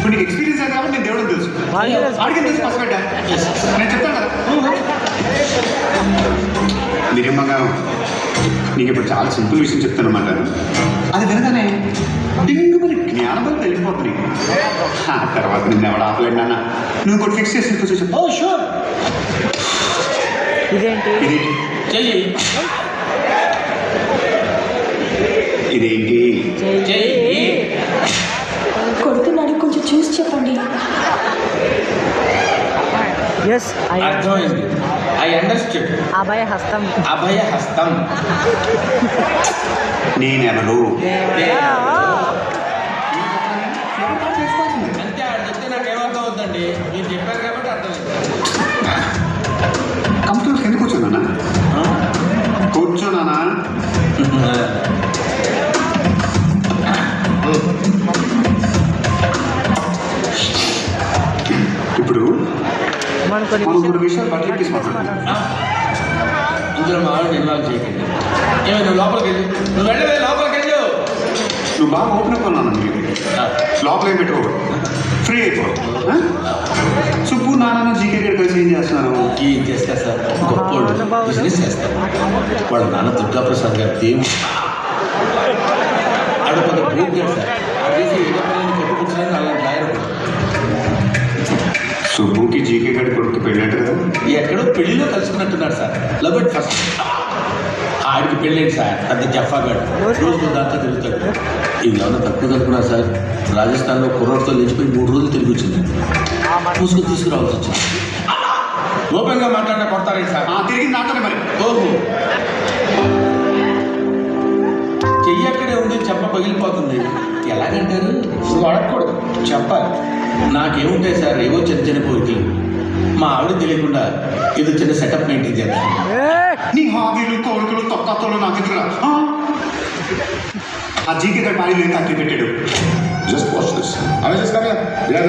ఇప్పుడు నీకు ఎక్స్పీరియన్స్ అయితే కాబట్టి నేను దేవుడికి తెలుసు అడిగిన తెలుసు ఫస్ట్ పెట్టా నేను చెప్తాను కదా నిజంగా నీకు ఇప్పుడు చాలా సింపుల్ విషయం చెప్తాను అన్నమాట. అది వినగానే డింగు మరి జ్ఞానం వెళ్ళిపోతుంది. ఆ తర్వాత నిన్ను ఎవడ ఆపలేడు నాన్న. నువ్వు కూడా ఫిక్స్ చేసి చెప్పు. Oh sure. ఇదేంటి చెయ్యి. ఇదేంటి చెయ్యి. కొడుతున్నాడు, కొంచెం చూసి చెప్పండి. అర్థమైంది. I understand. అభయ హస్తం. అభయ హస్తం. నేనెవరు అంతే. ఆడు చెప్తే నాకు ఏమర్థం అవుతుందండి. మీరు చెప్పారు కాబట్టి అర్థమైంది. కంప్యూటర్ కింద కూర్చోనా కూర్చోనా ఇప్పుడు మనం కొన్ని విషయాలు బట్టలు తీసుకుంటున్నాం. ఇందులో మా ఆవిడ ఇన్వాల్వ్ చేయకండి. ఏమో నువ్వు లోపలికి వెళ్ళు. నువ్వు వెళ్ళవే, లోపలికి వెళ్ళు. నువ్వు బాగా ఓపెన్ అయిపోన్నాను నీకు లోపల ఏం పెట్టుకో ఫ్రీ అయిపో. సుబ్బు నాన్న జీకే గడి కలిసి ఏం చేస్తున్నారు? ఏం చేస్తారు సార్, గొప్పోళ్ళు బిజినెస్ చేస్తారు. వాళ్ళ నాన్న దుర్గాప్రసాద్ గారు దేవుడు. ఆడు కొంత భూమిగాడు సార్. అదేసి ఏదో పిల్లల్ని కట్టుకుంటున్నాను అలాంటి లాయర్. సుబ్బుకి జీకే గడి కొడుకు పెళ్ళంటారు కదా. ఎక్కడో పెళ్లిలో కలుసుకున్నట్టున్నారు సార్. Love at first. ఆడికి పెళ్ళేంటి సార్, పెద్ద జఫాగాడు. రోజు దాంతో తిరుగుతాడు. ఇది ఏమన్నా తక్కువ అనుకున్నారు సార్. రాజస్థాన్లో కుర్రోడ్తో లేచిపోయి 3 రోజులు తిరిగి వచ్చింది. పూసుకొని తీసుకురావాల్సి వచ్చింది. ఓపెన్గా మాట్లాడినా కొడతారేంటి సార్? తిరిగి నాతోనే మరి. ఓహో, చెయ్యి అక్కడే ఉంది, చెప్ప పగిలిపోతుంది. ఎలాగంటారు? నువ్వు అడగకూడదు, చెప్పాలి. నాకేముంటాయి సార్, ఏవో చిన్న చిన్న కోరికలు. మా ఆవిడ తెలియకుండా ఏదో చిన్న సెటప్ మెయింటైన్ చేద్దాం. నీ హాబీలు కోరికలు తొక్కతోలు నాకు ఎదురుగా ఆ జీకే గడి పాడీలు ఎంత పెట్టాడు. Just watch this. I was just coming up.